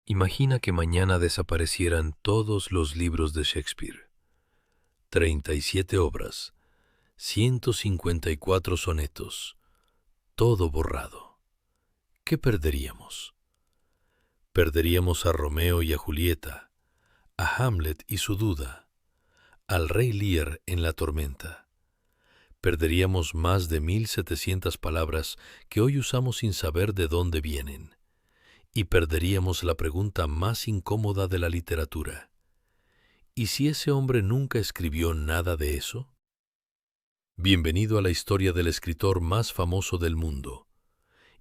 Imagina que mañana desaparecieran todos los libros de Shakespeare. 37 obras, 154 sonetos, todo borrado. ¿Qué perderíamos? Perderíamos a Romeo y a Julieta, a Hamlet y su duda, al rey Lear en la tormenta. Perderíamos más de 1700 palabras que hoy usamos sin saber de dónde vienen. Y perderíamos la pregunta más incómoda de la literatura. ¿Y si ese hombre nunca escribió nada de eso? Bienvenido a la historia del escritor más famoso del mundo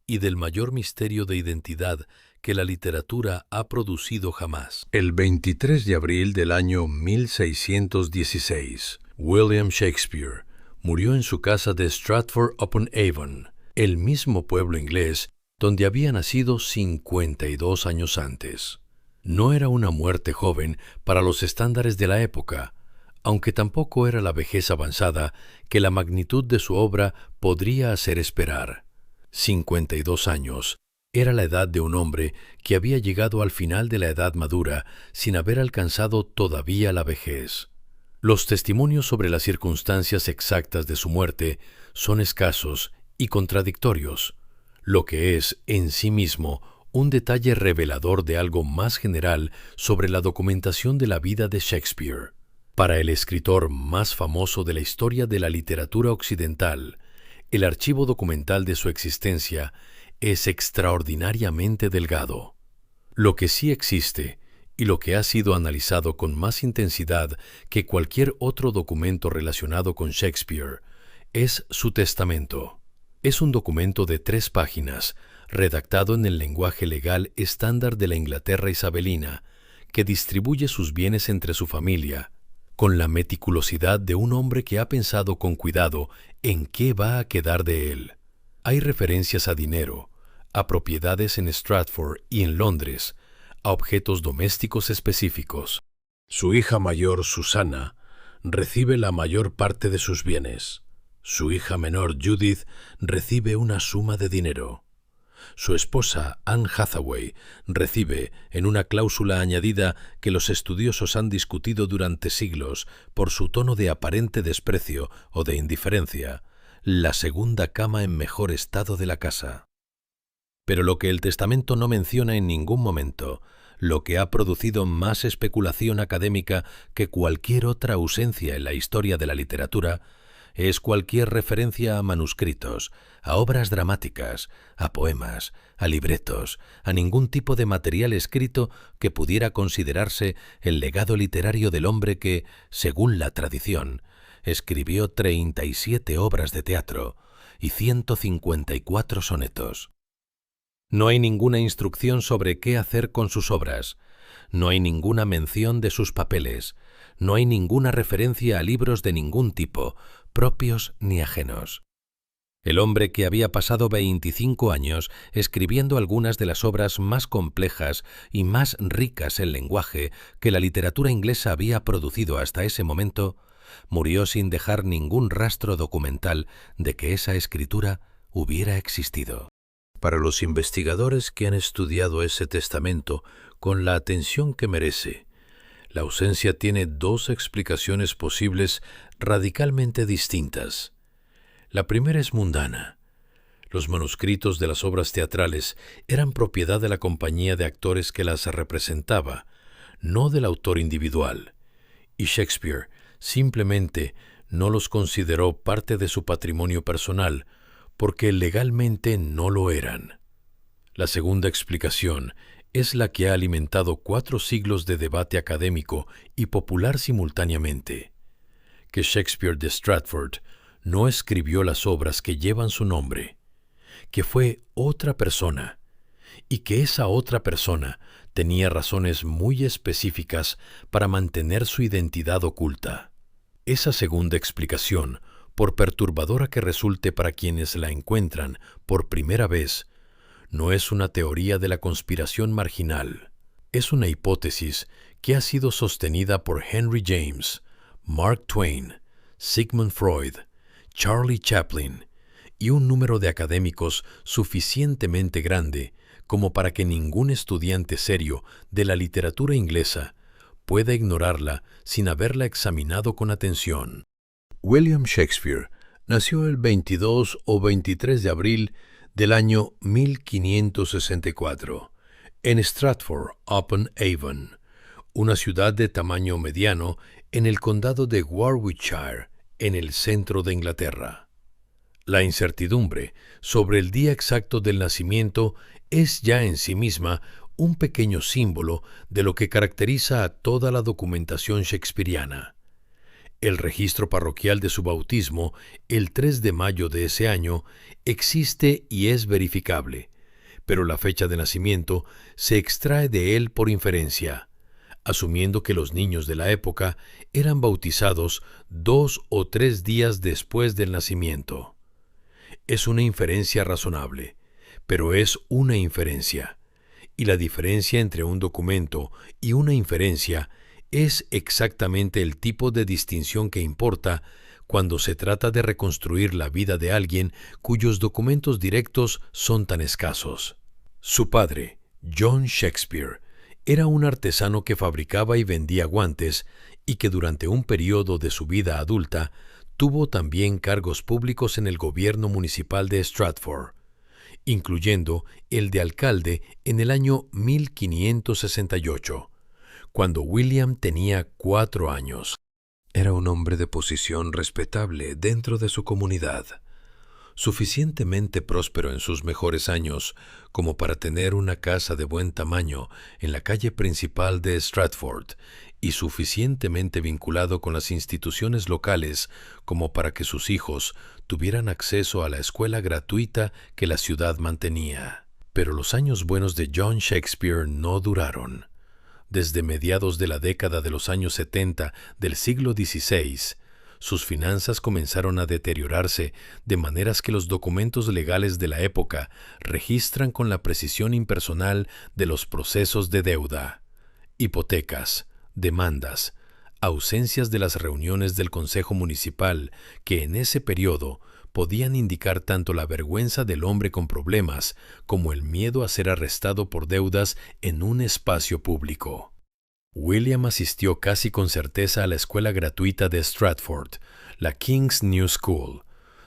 y del mayor misterio de identidad que la literatura ha producido jamás. El 23 de abril del año 1616, William Shakespeare murió en su casa de Stratford-upon-Avon, el mismo pueblo inglés donde había nacido 52 años antes. No era una muerte joven para los estándares de la época, aunque tampoco era la vejez avanzada que la magnitud de su obra podría hacer esperar. 52 años era la edad de un hombre que había llegado al final de la edad madura sin haber alcanzado todavía la vejez. Los testimonios sobre las circunstancias exactas de su muerte son escasos y contradictorios, lo que es, en sí mismo, un detalle revelador de algo más general sobre la documentación de la vida de Shakespeare. Para el escritor más famoso de la historia de la literatura occidental, el archivo documental de su existencia es extraordinariamente delgado. Lo que sí existe, y lo que ha sido analizado con más intensidad que cualquier otro documento relacionado con Shakespeare, es su testamento. Es un documento de 3 páginas, redactado en el lenguaje legal estándar de la Inglaterra isabelina, que distribuye sus bienes entre su familia, con la meticulosidad de un hombre que ha pensado con cuidado en qué va a quedar de él. Hay referencias a dinero, a propiedades en Stratford y en Londres, a objetos domésticos específicos. Su hija mayor, Susana, recibe la mayor parte de sus bienes. Su hija menor, Judith, recibe una suma de dinero. Su esposa, Anne Hathaway, recibe, en una cláusula añadida que los estudiosos han discutido durante siglos por su tono de aparente desprecio o de indiferencia, la segunda cama en mejor estado de la casa. Pero lo que el testamento no menciona en ningún momento, lo que ha producido más especulación académica que cualquier otra ausencia en la historia de la literatura, es cualquier referencia a manuscritos, a obras dramáticas, a poemas, a libretos, a ningún tipo de material escrito que pudiera considerarse el legado literario del hombre que, según la tradición, escribió 37 obras de teatro y 154 sonetos. No hay ninguna instrucción sobre qué hacer con sus obras, no hay ninguna mención de sus papeles, no hay ninguna referencia a libros de ningún tipo, propios ni ajenos. El hombre que había pasado 25 años escribiendo algunas de las obras más complejas y más ricas en lenguaje que la literatura inglesa había producido hasta ese momento, murió sin dejar ningún rastro documental de que esa escritura hubiera existido. Para los investigadores que han estudiado ese testamento con la atención que merece, la ausencia tiene 2 explicaciones posibles radicalmente distintas. La primera es mundana. Los manuscritos de las obras teatrales eran propiedad de la compañía de actores que las representaba, no del autor individual, y Shakespeare simplemente no los consideró parte de su patrimonio personal, porque legalmente no lo eran. La segunda explicación es la que ha alimentado 4 siglos de debate académico y popular simultáneamente, que Shakespeare de Stratford no escribió las obras que llevan su nombre, que fue otra persona, y que esa otra persona tenía razones muy específicas para mantener su identidad oculta. Esa segunda explicación, por perturbadora que resulte para quienes la encuentran por primera vez, no es una teoría de la conspiración marginal. Es una hipótesis que ha sido sostenida por Henry James, Mark Twain, Sigmund Freud, Charlie Chaplin y un número de académicos suficientemente grande como para que ningún estudiante serio de la literatura inglesa pueda ignorarla sin haberla examinado con atención. William Shakespeare nació el 22 o 23 de abril del año 1564 en Stratford-upon-Avon, una ciudad de tamaño mediano en el condado de Warwickshire, en el centro de Inglaterra. La incertidumbre sobre el día exacto del nacimiento es ya en sí misma un pequeño símbolo de lo que caracteriza a toda la documentación shakespeariana. El registro parroquial de su bautismo, el 3 de mayo de ese año, existe y es verificable, pero la fecha de nacimiento se extrae de él por inferencia, asumiendo que los niños de la época eran bautizados 2 o 3 días después del nacimiento. Es una inferencia razonable, pero es una inferencia, y la diferencia entre un documento y una inferencia es exactamente el tipo de distinción que importa cuando se trata de reconstruir la vida de alguien cuyos documentos directos son tan escasos. Su padre, John Shakespeare, era un artesano que fabricaba y vendía guantes y que durante un periodo de su vida adulta tuvo también cargos públicos en el gobierno municipal de Stratford, incluyendo el de alcalde en el año 1568, cuando William tenía 4 años. Era un hombre de posición respetable dentro de su comunidad, suficientemente próspero en sus mejores años como para tener una casa de buen tamaño en la calle principal de Stratford y suficientemente vinculado con las instituciones locales como para que sus hijos tuvieran acceso a la escuela gratuita que la ciudad mantenía. Pero los años buenos de John Shakespeare no duraron. Desde mediados de la década de los años 70 del siglo XVI, sus finanzas comenzaron a deteriorarse de maneras que los documentos legales de la época registran con la precisión impersonal de los procesos de deuda, hipotecas, demandas, ausencias de las reuniones del Consejo Municipal que en ese periodo podían indicar tanto la vergüenza del hombre con problemas como el miedo a ser arrestado por deudas en un espacio público. William asistió casi con certeza a la escuela gratuita de Stratford, la King's New School,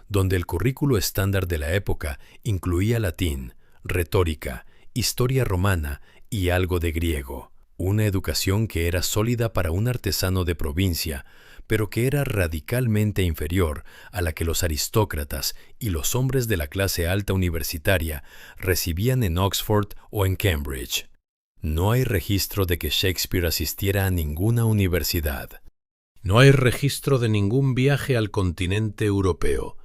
donde el currículo estándar de la época incluía latín, retórica, historia romana y algo de griego. Una educación que era sólida para un artesano de provincia, pero que era radicalmente inferior a la que los aristócratas y los hombres de la clase alta universitaria recibían en Oxford o en Cambridge. No hay registro de que Shakespeare asistiera a ninguna universidad. No hay registro de ningún viaje al continente europeo,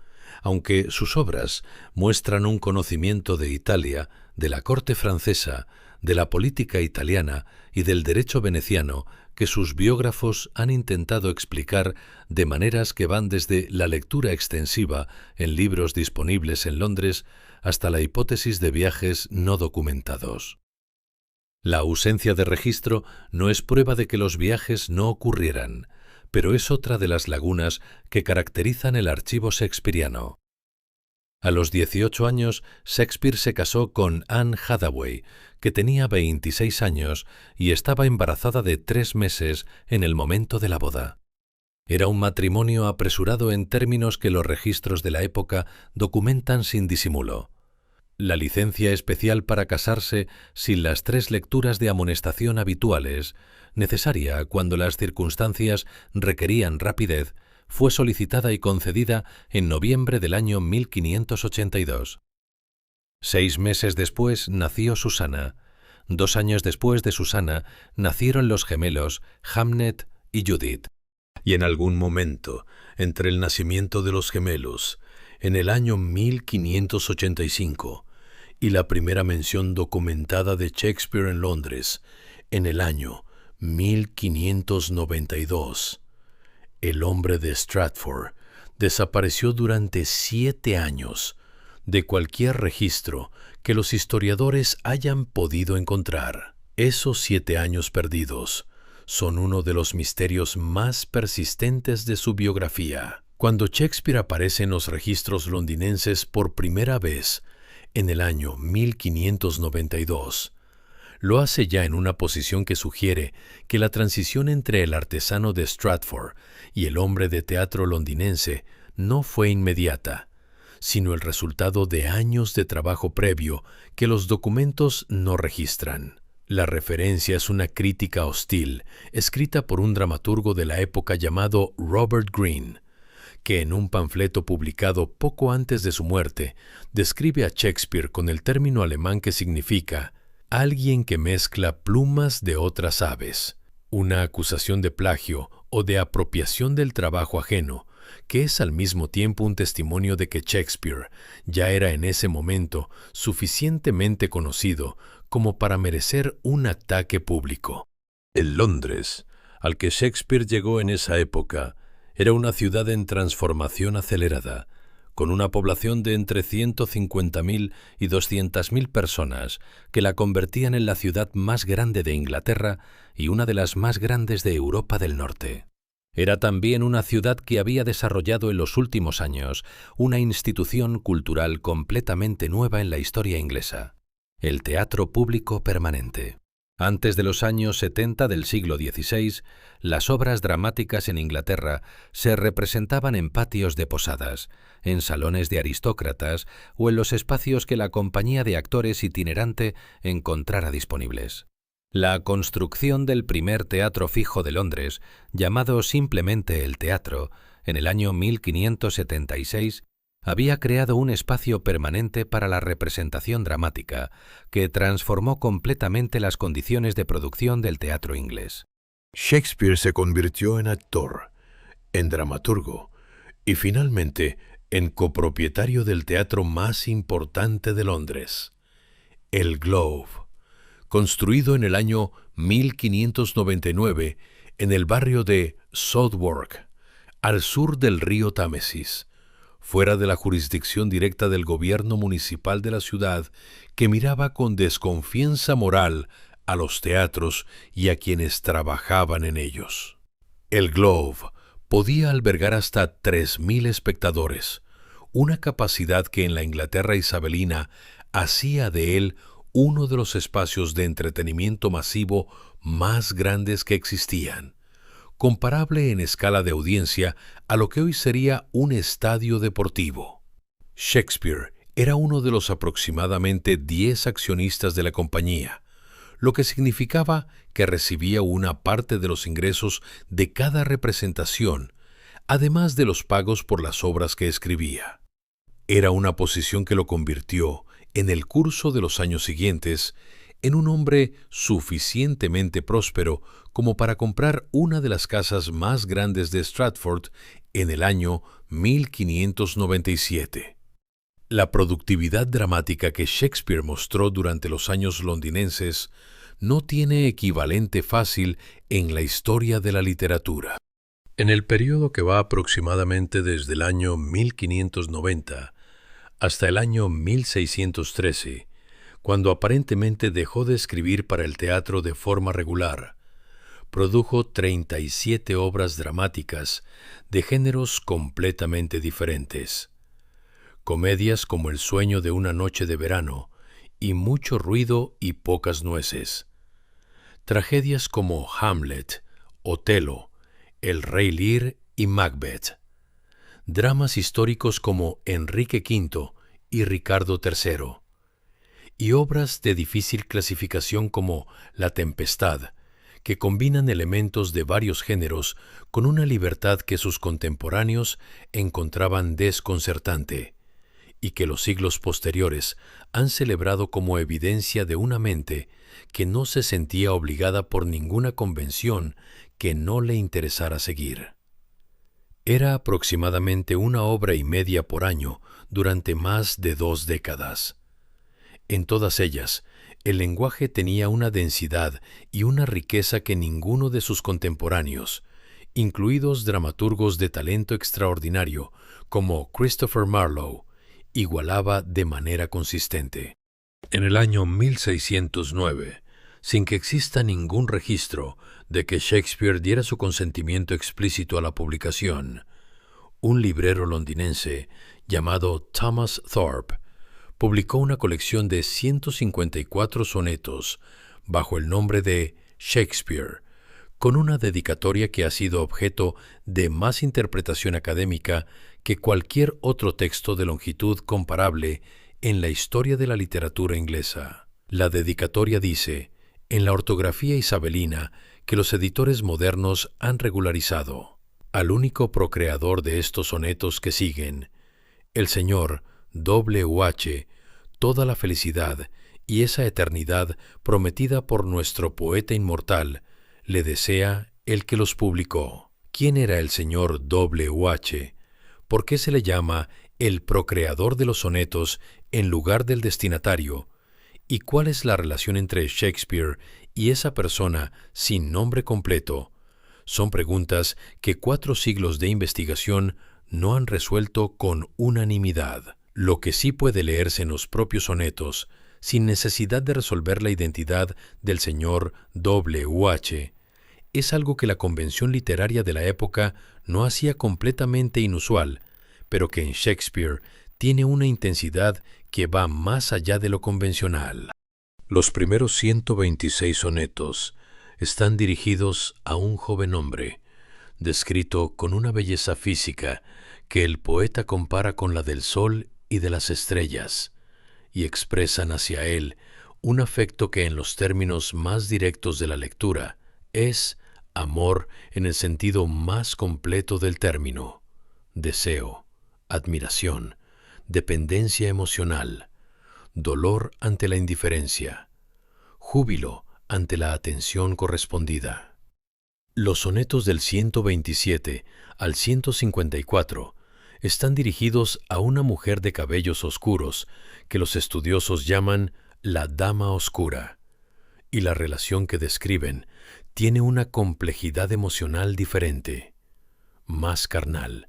aunque sus obras muestran un conocimiento de Italia, de la corte francesa, de la política italiana y del derecho veneciano que sus biógrafos han intentado explicar de maneras que van desde la lectura extensiva en libros disponibles en Londres hasta la hipótesis de viajes no documentados. La ausencia de registro no es prueba de que los viajes no ocurrieran, pero es otra de las lagunas que caracterizan el archivo shakespeariano. A los 18 años, Shakespeare se casó con Anne Hathaway, que tenía 26 años y estaba embarazada de 3 meses en el momento de la boda. Era un matrimonio apresurado en términos que los registros de la época documentan sin disimulo. La licencia especial para casarse sin las 3 lecturas de amonestación habituales, necesaria cuando las circunstancias requerían rapidez, fue solicitada y concedida en noviembre del año 1582. 6 meses después nació Susana. 2 años después de Susana nacieron los gemelos Hamnet y Judith. Y en algún momento, entre el nacimiento de los gemelos, en el año 1585, y la primera mención documentada de Shakespeare en Londres, en el año 1592, el hombre de Stratford desapareció durante 7 años de cualquier registro que los historiadores hayan podido encontrar. Esos 7 años perdidos son uno de los misterios más persistentes de su biografía. Cuando Shakespeare aparece en los registros londinenses por primera vez, en el año 1592. Lo hace ya en una posición que sugiere que la transición entre el artesano de Stratford y el hombre de teatro londinense no fue inmediata, sino el resultado de años de trabajo previo que los documentos no registran. La referencia es una crítica hostil, escrita por un dramaturgo de la época llamado Robert Greene, que en un panfleto publicado poco antes de su muerte describe a Shakespeare con el término alemán que significa alguien que mezcla plumas de otras aves, una acusación de plagio o de apropiación del trabajo ajeno, que es al mismo tiempo un testimonio de que Shakespeare ya era en ese momento suficientemente conocido como para merecer un ataque público. El Londres, al que Shakespeare llegó en esa época, era una ciudad en transformación acelerada, con una población de entre 150.000 y 200.000 personas que la convertían en la ciudad más grande de Inglaterra y una de las más grandes de Europa del Norte. Era también una ciudad que había desarrollado en los últimos años una institución cultural completamente nueva en la historia inglesa: el teatro público permanente. Antes de los años 70 del siglo XVI, las obras dramáticas en Inglaterra se representaban en patios de posadas, en salones de aristócratas o en los espacios que la compañía de actores itinerante encontrara disponibles. La construcción del primer teatro fijo de Londres, llamado simplemente el Teatro, en el año 1576, había creado un espacio permanente para la representación dramática que transformó completamente las condiciones de producción del teatro inglés. Shakespeare se convirtió en actor, en dramaturgo y finalmente en copropietario del teatro más importante de Londres, el Globe, construido en el año 1599 en el barrio de Southwark, al sur del río Támesis, fuera de la jurisdicción directa del gobierno municipal de la ciudad, que miraba con desconfianza moral a los teatros y a quienes trabajaban en ellos. El Globe podía albergar hasta 3.000 espectadores, una capacidad que en la Inglaterra isabelina hacía de él uno de los espacios de entretenimiento masivo más grandes que existían, comparable en escala de audiencia a lo que hoy sería un estadio deportivo. Shakespeare era uno de los aproximadamente 10 accionistas de la compañía, lo que significaba que recibía una parte de los ingresos de cada representación, además de los pagos por las obras que escribía. Era una posición que lo convirtió, en el curso de los años siguientes, en un hombre suficientemente próspero como para comprar una de las casas más grandes de Stratford en el año 1597. La productividad dramática que Shakespeare mostró durante los años londinenses no tiene equivalente fácil en la historia de la literatura. En el periodo que va aproximadamente desde el año 1590 hasta el año 1613, cuando aparentemente dejó de escribir para el teatro de forma regular, produjo 37 obras dramáticas de géneros completamente diferentes. Comedias como El sueño de una noche de verano y Mucho ruido y pocas nueces. Tragedias como Hamlet, Otelo, El rey Lear y Macbeth. Dramas históricos como Enrique V y Ricardo III. Y obras de difícil clasificación como La Tempestad, que combinan elementos de varios géneros con una libertad que sus contemporáneos encontraban desconcertante, y que los siglos posteriores han celebrado como evidencia de una mente que no se sentía obligada por ninguna convención que no le interesara seguir. Era aproximadamente 1 hora y media por año durante más de 2 décadas. En todas ellas, el lenguaje tenía una densidad y una riqueza que ninguno de sus contemporáneos, incluidos dramaturgos de talento extraordinario como Christopher Marlowe, igualaba de manera consistente. En el año 1609, sin que exista ningún registro de que Shakespeare diera su consentimiento explícito a la publicación, un librero londinense llamado Thomas Thorpe publicó una colección de 154 sonetos bajo el nombre de Shakespeare, con una dedicatoria que ha sido objeto de más interpretación académica que cualquier otro texto de longitud comparable en la historia de la literatura inglesa. La dedicatoria dice, en la ortografía isabelina que los editores modernos han regularizado, al único procreador de estos sonetos que siguen, el señor W.H., toda la felicidad y esa eternidad prometida por nuestro poeta inmortal, le desea el que los publicó. ¿Quién era el señor W.H.? ¿Por qué se le llama el procreador de los sonetos en lugar del destinatario? ¿Y cuál es la relación entre Shakespeare y esa persona sin nombre completo? Son preguntas que 4 siglos de investigación no han resuelto con unanimidad. Lo que sí puede leerse en los propios sonetos, sin necesidad de resolver la identidad del señor W.H., es algo que la convención literaria de la época no hacía completamente inusual, pero que en Shakespeare tiene una intensidad que va más allá de lo convencional. Los primeros 126 sonetos están dirigidos a un joven hombre, descrito con una belleza física que el poeta compara con la del sol y de las estrellas, y expresan hacia él un afecto que en los términos más directos de la lectura es amor en el sentido más completo del término, deseo, admiración, dependencia emocional, dolor ante la indiferencia, júbilo ante la atención correspondida. Los sonetos del 127 al 154 están dirigidos a una mujer de cabellos oscuros que los estudiosos llaman la Dama Oscura, y la relación que describen tiene una complejidad emocional diferente, más carnal,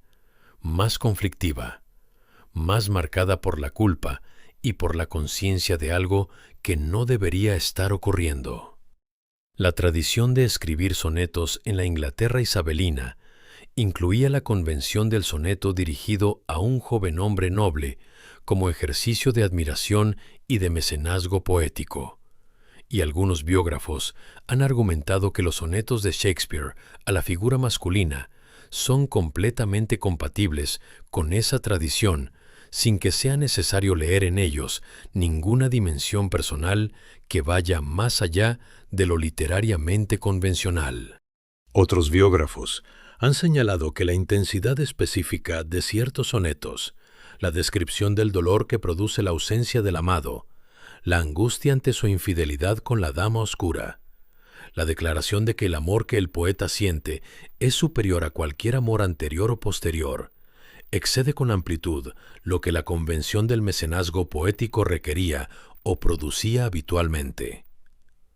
más conflictiva, más marcada por la culpa y por la conciencia de algo que no debería estar ocurriendo. La tradición de escribir sonetos en la Inglaterra isabelina incluía la convención del soneto dirigido a un joven hombre noble como ejercicio de admiración y de mecenazgo poético. Y algunos biógrafos han argumentado que los sonetos de Shakespeare a la figura masculina son completamente compatibles con esa tradición sin que sea necesario leer en ellos ninguna dimensión personal que vaya más allá de lo literariamente convencional. Otros biógrafos han señalado que la intensidad específica de ciertos sonetos, la descripción del dolor que produce la ausencia del amado, la angustia ante su infidelidad con la Dama Oscura, la declaración de que el amor que el poeta siente es superior a cualquier amor anterior o posterior, excede con amplitud lo que la convención del mecenazgo poético requería o producía habitualmente.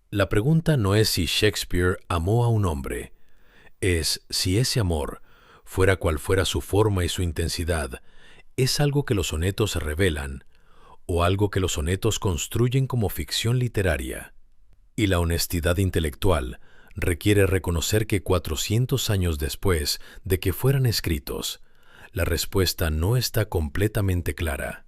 La pregunta no es si Shakespeare amó a un hombre, es si ese amor, fuera cual fuera su forma y su intensidad, es algo que los sonetos revelan o algo que los sonetos construyen como ficción literaria. Y la honestidad intelectual requiere reconocer que 400 años después de que fueran escritos, la respuesta no está completamente clara.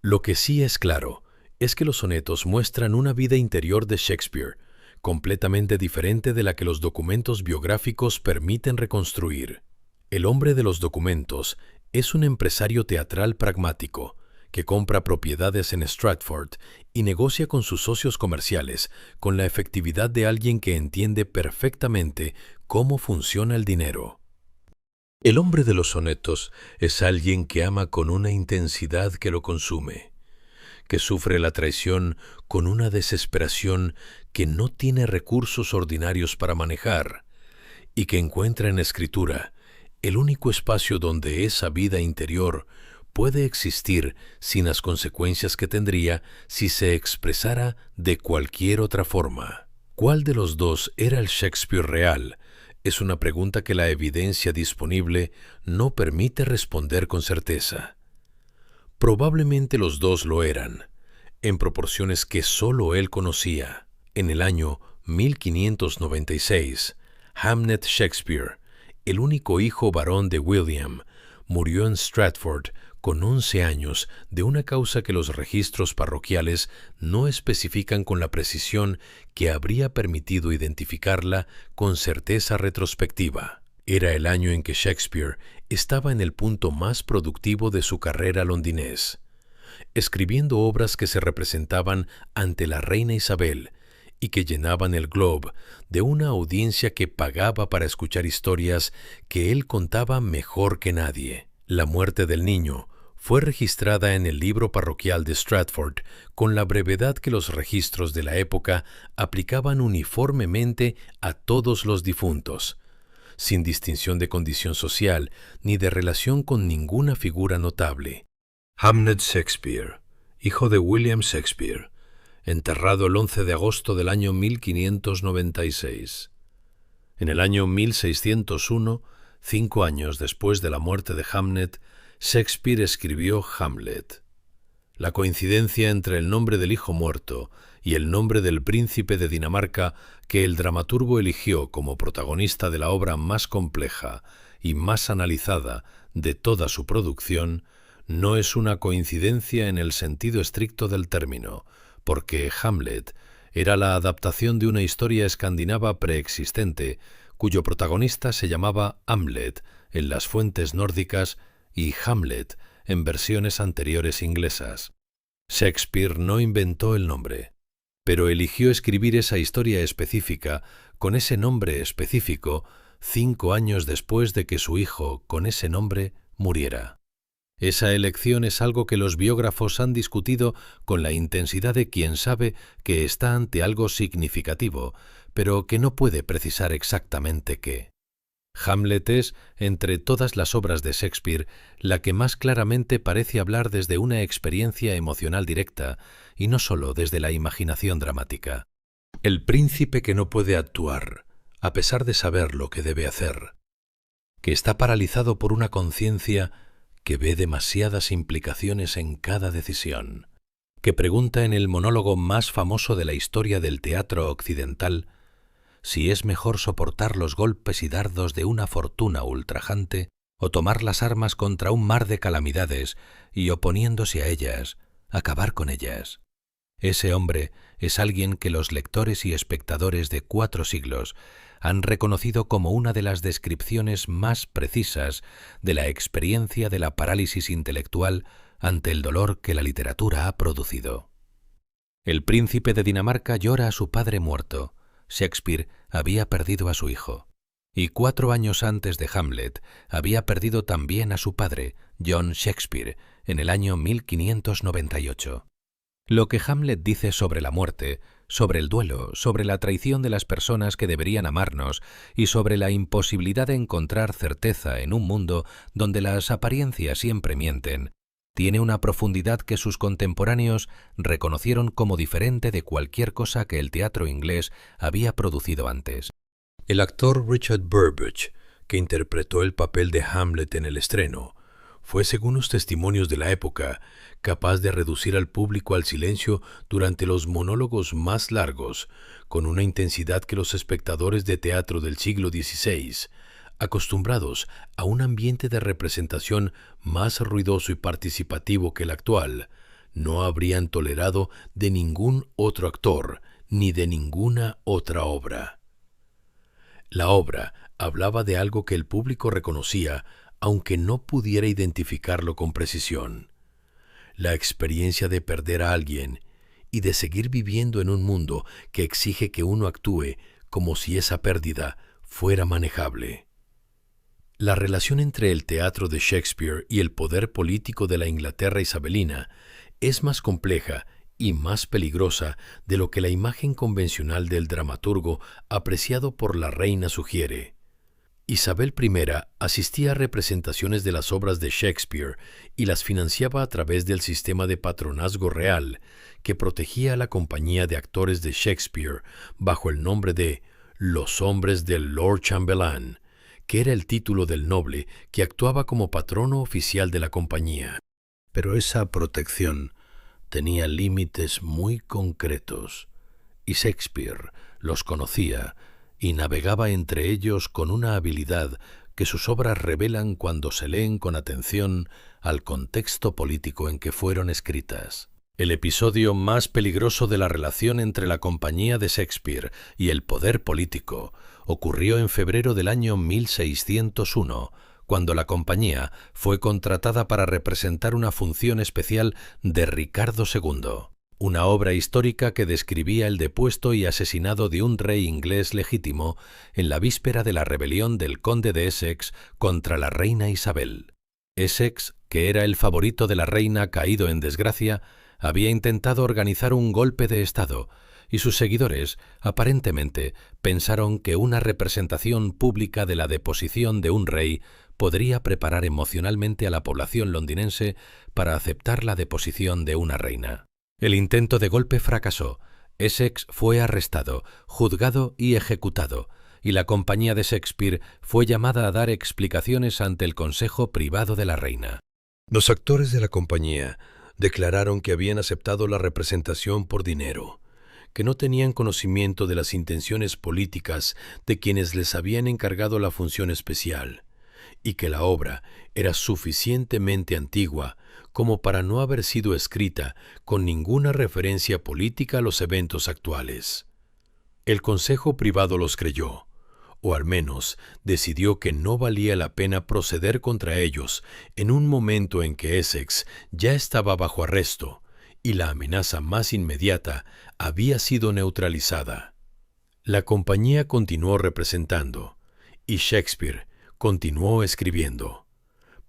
Lo que sí es claro es que los sonetos muestran una vida interior de Shakespeare, completamente diferente de la que los documentos biográficos permiten reconstruir. El hombre de los documentos es un empresario teatral pragmático que compra propiedades en Stratford y negocia con sus socios comerciales con la efectividad de alguien que entiende perfectamente cómo funciona el dinero. El hombre de los sonetos es alguien que ama con una intensidad que lo consume, que sufre la traición con una desesperación que no tiene recursos ordinarios para manejar y que encuentra en la escritura el único espacio donde esa vida interior puede existir sin las consecuencias que tendría si se expresara de cualquier otra forma. ¿Cuál de los dos era el Shakespeare real? Es una pregunta que la evidencia disponible no permite responder con certeza. Probablemente los dos lo eran, en proporciones que solo él conocía. En el año 1596, Hamnet Shakespeare, el único hijo varón de William, murió en Stratford con 11 años, de una causa que los registros parroquiales no especifican con la precisión que habría permitido identificarla con certeza retrospectiva. Era el año en que Shakespeare estaba en el punto más productivo de su carrera londinés, escribiendo obras que se representaban ante la reina Isabel y que llenaban el Globe de una audiencia que pagaba para escuchar historias que él contaba mejor que nadie. La muerte del niño fue registrada en el libro parroquial de Stratford con la brevedad que los registros de la época aplicaban uniformemente a todos los difuntos, sin distinción de condición social ni de relación con ninguna figura notable. Hamlet Shakespeare, hijo de William Shakespeare, enterrado el 11 de agosto del año 1596. En el año 1601, 5 años después de la muerte de Hamlet, Shakespeare escribió Hamlet. La coincidencia entre el nombre del hijo muerto y el nombre del príncipe de Dinamarca que el dramaturgo eligió como protagonista de la obra más compleja y más analizada de toda su producción no es una coincidencia en el sentido estricto del término, porque Hamlet era la adaptación de una historia escandinava preexistente, cuyo protagonista se llamaba Hamlet en las fuentes nórdicas y Hamlet en versiones anteriores inglesas. Shakespeare no inventó el nombre, pero eligió escribir esa historia específica con ese nombre específico 5 años después de que su hijo con ese nombre muriera. Esa elección es algo que los biógrafos han discutido con la intensidad de quien sabe que está ante algo significativo, pero que no puede precisar exactamente qué. Hamlet es, entre todas las obras de Shakespeare, la que más claramente parece hablar desde una experiencia emocional directa y no solo desde la imaginación dramática. El príncipe que no puede actuar, a pesar de saber lo que debe hacer, que está paralizado por una conciencia que ve demasiadas implicaciones en cada decisión, que pregunta en el monólogo más famoso de la historia del teatro occidental si es mejor soportar los golpes y dardos de una fortuna ultrajante o tomar las armas contra un mar de calamidades y, oponiéndose a ellas, acabar con ellas. Ese hombre es alguien que los lectores y espectadores de 4 siglos han reconocido como una de las descripciones más precisas de la experiencia de la parálisis intelectual ante el dolor que la literatura ha producido. El príncipe de Dinamarca llora a su padre muerto. Shakespeare había perdido a su hijo. Y 4 años antes de Hamlet había perdido también a su padre, John Shakespeare, en el año 1598. Lo que Hamlet dice sobre la muerte, sobre el duelo, sobre la traición de las personas que deberían amarnos y sobre la imposibilidad de encontrar certeza en un mundo donde las apariencias siempre mienten, tiene una profundidad que sus contemporáneos reconocieron como diferente de cualquier cosa que el teatro inglés había producido antes. El actor Richard Burbage, que interpretó el papel de Hamlet en el estreno, fue, según los testimonios de la época, capaz de reducir al público al silencio durante los monólogos más largos, con una intensidad que los espectadores de teatro del siglo XVI, acostumbrados a un ambiente de representación más ruidoso y participativo que el actual, no habrían tolerado de ningún otro actor ni de ninguna otra obra. La obra hablaba de algo que el público reconocía, aunque no pudiera identificarlo con precisión: la experiencia de perder a alguien y de seguir viviendo en un mundo que exige que uno actúe como si esa pérdida fuera manejable. La relación entre el teatro de Shakespeare y el poder político de la Inglaterra isabelina es más compleja y más peligrosa de lo que la imagen convencional del dramaturgo apreciado por la reina sugiere. Isabel I asistía a representaciones de las obras de Shakespeare y las financiaba a través del sistema de patronazgo real que protegía a la compañía de actores de Shakespeare bajo el nombre de Los Hombres del Lord Chambelán, que era el título del noble que actuaba como patrono oficial de la compañía. Pero esa protección tenía límites muy concretos, y Shakespeare los conocía y navegaba entre ellos con una habilidad que sus obras revelan cuando se leen con atención al contexto político en que fueron escritas. El episodio más peligroso de la relación entre la compañía de Shakespeare y el poder político ocurrió en febrero del año 1601, cuando la compañía fue contratada para representar una función especial de Ricardo II, una obra histórica que describía el depuesto y asesinado de un rey inglés legítimo en la víspera de la rebelión del conde de Essex contra la reina Isabel. Essex, que era el favorito de la reina caído en desgracia, había intentado organizar un golpe de Estado, y sus seguidores, aparentemente, pensaron que una representación pública de la deposición de un rey podría preparar emocionalmente a la población londinense para aceptar la deposición de una reina. El intento de golpe fracasó. Essex fue arrestado, juzgado y ejecutado, y la compañía de Shakespeare fue llamada a dar explicaciones ante el Consejo Privado de la Reina. Los actores de la compañía declararon que habían aceptado la representación por dinero, que no tenían conocimiento de las intenciones políticas de quienes les habían encargado la función especial, y que la obra era suficientemente antigua como para no haber sido escrita con ninguna referencia política a los eventos actuales. El Consejo Privado los creyó, o al menos decidió que no valía la pena proceder contra ellos en un momento en que Essex ya estaba bajo arresto y la amenaza más inmediata había sido neutralizada. La compañía continuó representando y Shakespeare continuó escribiendo,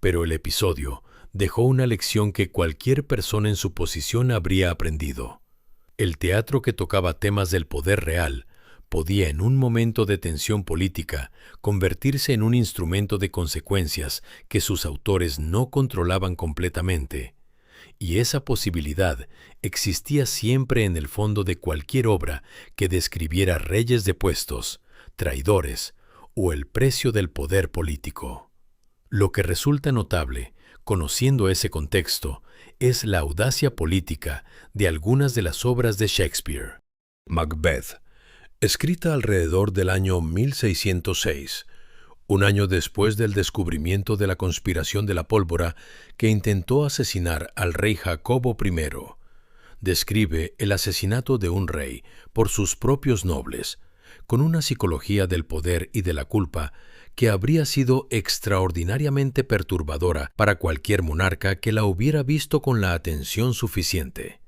pero el episodio dejó una lección que cualquier persona en su posición habría aprendido. El teatro que tocaba temas del poder real podía en un momento de tensión política convertirse en un instrumento de consecuencias que sus autores no controlaban completamente, y esa posibilidad existía siempre en el fondo de cualquier obra que describiera reyes depuestos, traidores o el precio del poder político. Lo que resulta notable, conociendo ese contexto, es la audacia política de algunas de las obras de Shakespeare. Macbeth, escrita alrededor del año 1606, un año después del descubrimiento de la conspiración de la pólvora que intentó asesinar al rey Jacobo I, describe el asesinato de un rey por sus propios nobles, con una psicología del poder y de la culpa que habría sido extraordinariamente perturbadora para cualquier monarca que la hubiera visto con la atención suficiente.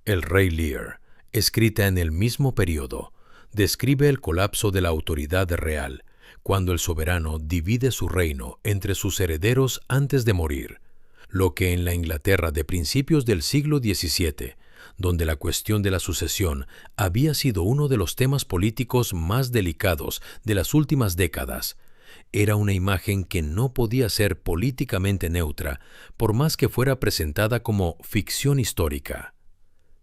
El Rey Lear, escrita en el mismo periodo, describe el colapso de la autoridad real, cuando el soberano divide su reino entre sus herederos antes de morir, lo que en la Inglaterra de principios del siglo XVII, donde la cuestión de la sucesión había sido uno de los temas políticos más delicados de las últimas décadas, era una imagen que no podía ser políticamente neutra, por más que fuera presentada como ficción histórica.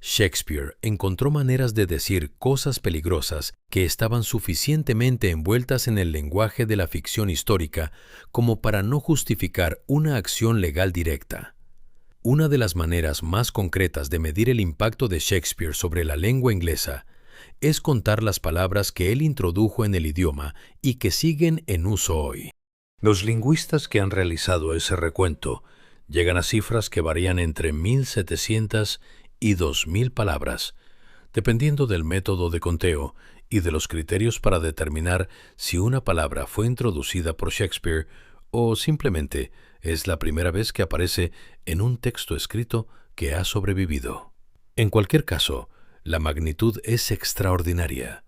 Shakespeare encontró maneras de decir cosas peligrosas que estaban suficientemente envueltas en el lenguaje de la ficción histórica como para no justificar una acción legal directa. Una de las maneras más concretas de medir el impacto de Shakespeare sobre la lengua inglesa es contar las palabras que él introdujo en el idioma y que siguen en uso hoy. Los lingüistas que han realizado ese recuento llegan a cifras que varían entre 1.700 y 2.000 palabras, dependiendo del método de conteo y de los criterios para determinar si una palabra fue introducida por Shakespeare o simplemente es la primera vez que aparece en un texto escrito que ha sobrevivido. En cualquier caso, la magnitud es extraordinaria.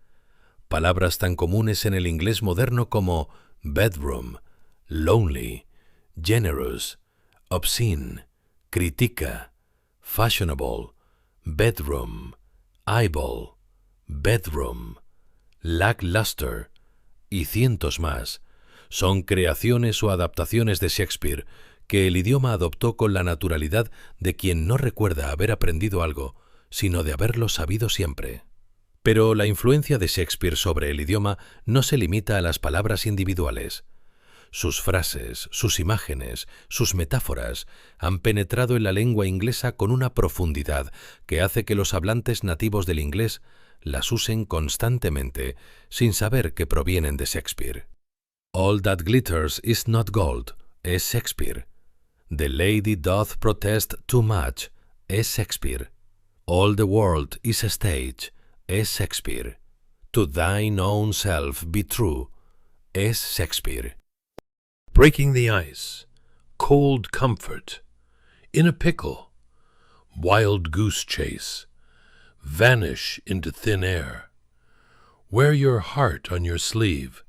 Palabras tan comunes en el inglés moderno como bedroom, lonely, generous, obscene, critica, fashionable, bedroom, eyeball, bedroom, lackluster y cientos más son creaciones o adaptaciones de Shakespeare que el idioma adoptó con la naturalidad de quien no recuerda haber aprendido algo, sino de haberlo sabido siempre. Pero la influencia de Shakespeare sobre el idioma no se limita a las palabras individuales. Sus frases, sus imágenes, sus metáforas han penetrado en la lengua inglesa con una profundidad que hace que los hablantes nativos del inglés las usen constantemente sin saber que provienen de Shakespeare. All that glitters is not gold, es Shakespeare. The lady doth protest too much, es Shakespeare. All the world is a stage, es Shakespeare. To thine own self be true, es Shakespeare. Breaking the ice, cold comfort, in a pickle, wild goose chase, vanish into thin air, wear your heart on your sleeve.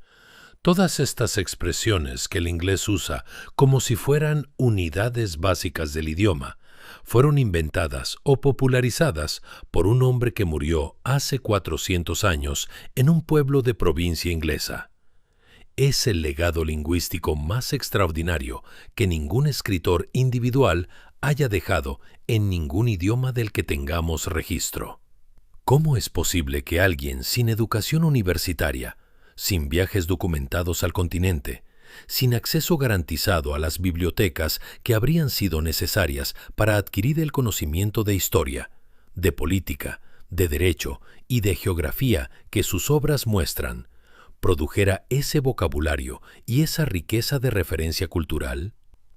Todas estas expresiones que el inglés usa como si fueran unidades básicas del idioma fueron inventadas o popularizadas por un hombre que murió hace 400 años en un pueblo de provincia inglesa. Es el legado lingüístico más extraordinario que ningún escritor individual haya dejado en ningún idioma del que tengamos registro. ¿Cómo es posible que alguien sin educación universitaria, sin viajes documentados al continente, sin acceso garantizado a las bibliotecas que habrían sido necesarias para adquirir el conocimiento de historia, de política, de derecho y de geografía que sus obras muestran, produjera ese vocabulario y esa riqueza de referencia cultural?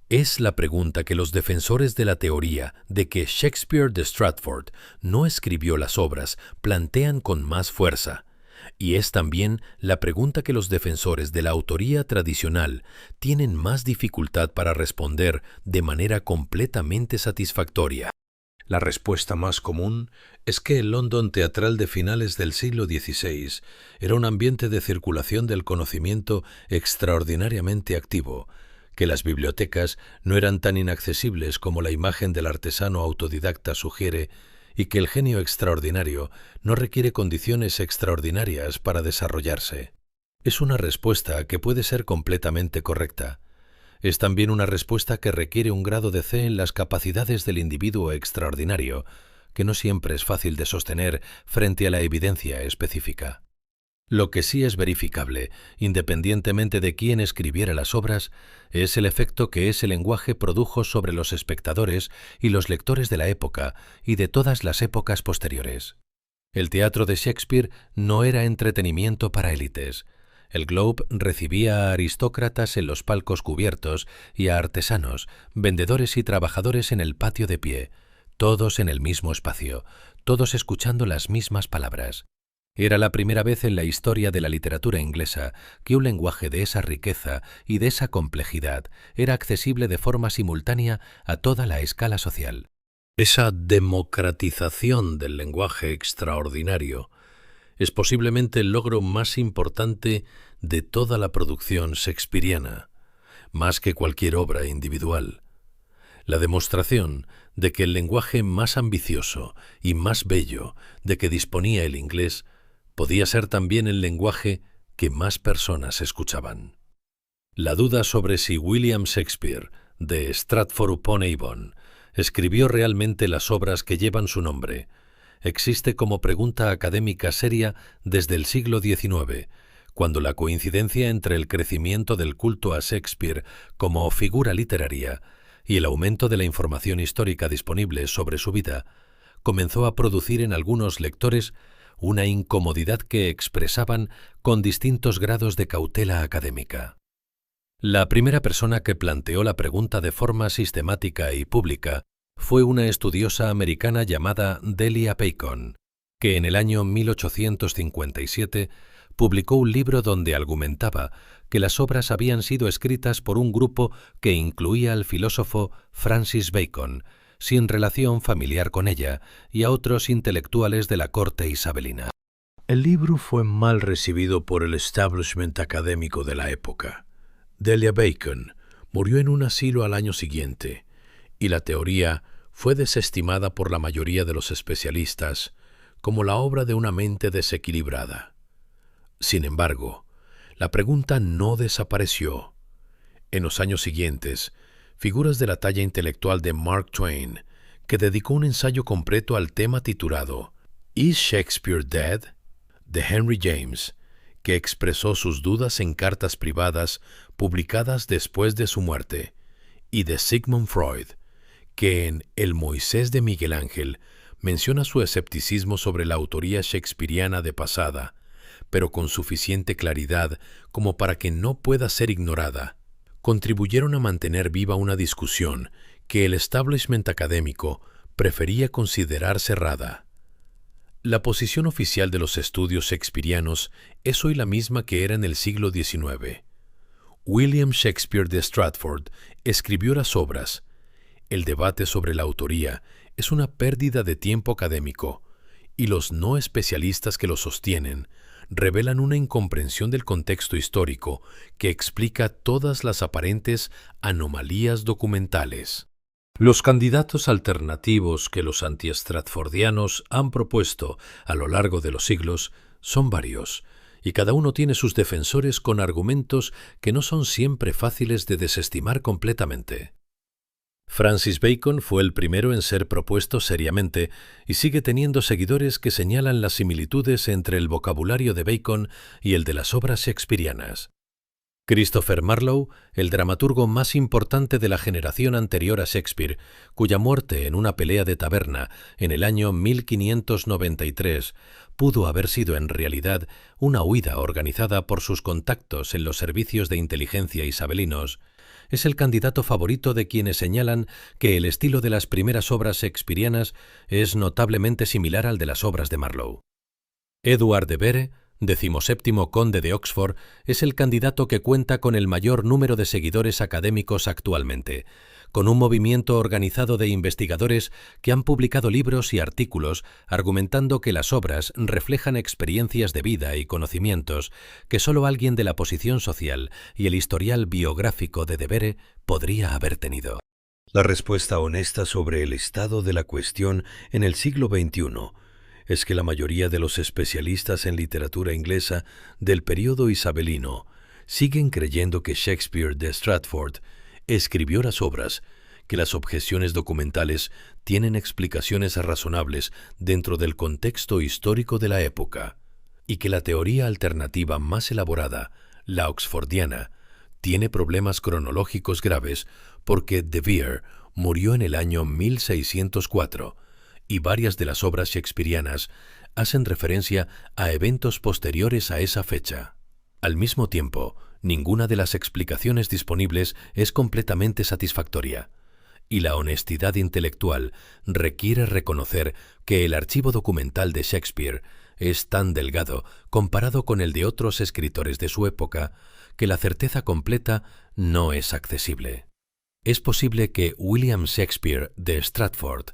Es la pregunta que los defensores de la teoría de que Shakespeare de Stratford no escribió las obras plantean con más fuerza, y es también la pregunta que los defensores de la autoría tradicional tienen más dificultad para responder de manera completamente satisfactoria. La respuesta más común es que el London teatral de finales del siglo XVI era un ambiente de circulación del conocimiento extraordinariamente activo, que las bibliotecas no eran tan inaccesibles como la imagen del artesano autodidacta sugiere y que el genio extraordinario no requiere condiciones extraordinarias para desarrollarse. Es una respuesta que puede ser completamente correcta. Es también una respuesta que requiere un grado de fe en las capacidades del individuo extraordinario, que no siempre es fácil de sostener frente a la evidencia específica. Lo que sí es verificable, independientemente de quién escribiera las obras, es el efecto que ese lenguaje produjo sobre los espectadores y los lectores de la época y de todas las épocas posteriores. El teatro de Shakespeare no era entretenimiento para élites. El Globe recibía a aristócratas en los palcos cubiertos y a artesanos, vendedores y trabajadores en el patio de pie, todos en el mismo espacio, todos escuchando las mismas palabras. Era la primera vez en la historia de la literatura inglesa que un lenguaje de esa riqueza y de esa complejidad era accesible de forma simultánea a toda la escala social. Esa democratización del lenguaje extraordinario es posiblemente el logro más importante de toda la producción shakespeariana, más que cualquier obra individual. La demostración de que el lenguaje más ambicioso y más bello de que disponía el inglés podía ser también el lenguaje que más personas escuchaban. La duda sobre si William Shakespeare, de Stratford-upon-Avon, escribió realmente las obras que llevan su nombre, existe como pregunta académica seria desde el siglo XIX, cuando la coincidencia entre el crecimiento del culto a Shakespeare como figura literaria y el aumento de la información histórica disponible sobre su vida comenzó a producir en algunos lectores una incomodidad que expresaban con distintos grados de cautela académica. La primera persona que planteó la pregunta de forma sistemática y pública fue una estudiosa americana llamada Delia Bacon, que en el año 1857 publicó un libro donde argumentaba que las obras habían sido escritas por un grupo que incluía al filósofo Francis Bacon, sin relación familiar con ella, y a otros intelectuales de la corte isabelina. El libro fue mal recibido por el establishment académico de la época. Delia Bacon murió en un asilo al año siguiente, y la teoría fue desestimada por la mayoría de los especialistas como la obra de una mente desequilibrada. Sin embargo, la pregunta no desapareció. En los años siguientes, figuras de la talla intelectual de Mark Twain, que dedicó un ensayo completo al tema titulado ¿Is Shakespeare Dead?, de Henry James, que expresó sus dudas en cartas privadas publicadas después de su muerte, y de Sigmund Freud, que en El Moisés de Miguel Ángel menciona su escepticismo sobre la autoría shakespeariana de pasada, pero con suficiente claridad como para que no pueda ser ignorada, contribuyeron a mantener viva una discusión que el establishment académico prefería considerar cerrada. La posición oficial de los estudios shakespearianos es hoy la misma que era en el siglo XIX. William Shakespeare de Stratford escribió las obras. El debate sobre la autoría es una pérdida de tiempo académico, y los no especialistas que lo sostienen revelan una incomprensión del contexto histórico que explica todas las aparentes anomalías documentales. Los candidatos alternativos que los anti-stratfordianos han propuesto a lo largo de los siglos son varios, y cada uno tiene sus defensores con argumentos que no son siempre fáciles de desestimar completamente. Francis Bacon fue el primero en ser propuesto seriamente y sigue teniendo seguidores que señalan las similitudes entre el vocabulario de Bacon y el de las obras shakespearianas. Christopher Marlowe, el dramaturgo más importante de la generación anterior a Shakespeare, cuya muerte en una pelea de taberna en el año 1593 pudo haber sido en realidad una huida organizada por sus contactos en los servicios de inteligencia isabelinos, es el candidato favorito de quienes señalan que el estilo de las primeras obras shakespearianas es notablemente similar al de las obras de Marlowe. Edward de Vere, 17º conde de Oxford, es el candidato que cuenta con el mayor número de seguidores académicos actualmente, con un movimiento organizado de investigadores que han publicado libros y artículos argumentando que las obras reflejan experiencias de vida y conocimientos que solo alguien de la posición social y el historial biográfico de Vere podría haber tenido. La respuesta honesta sobre el estado de la cuestión en el siglo XXI es que la mayoría de los especialistas en literatura inglesa del período isabelino siguen creyendo que Shakespeare de Stratford escribió las obras, que las objeciones documentales tienen explicaciones razonables dentro del contexto histórico de la época, y que la teoría alternativa más elaborada, la oxfordiana, tiene problemas cronológicos graves porque De Vere murió en el año 1604, y varias de las obras shakespearianas hacen referencia a eventos posteriores a esa fecha. Al mismo tiempo, ninguna de las explicaciones disponibles es completamente satisfactoria, y la honestidad intelectual requiere reconocer que el archivo documental de Shakespeare es tan delgado comparado con el de otros escritores de su época que la certeza completa no es accesible. Es posible que William Shakespeare de Stratford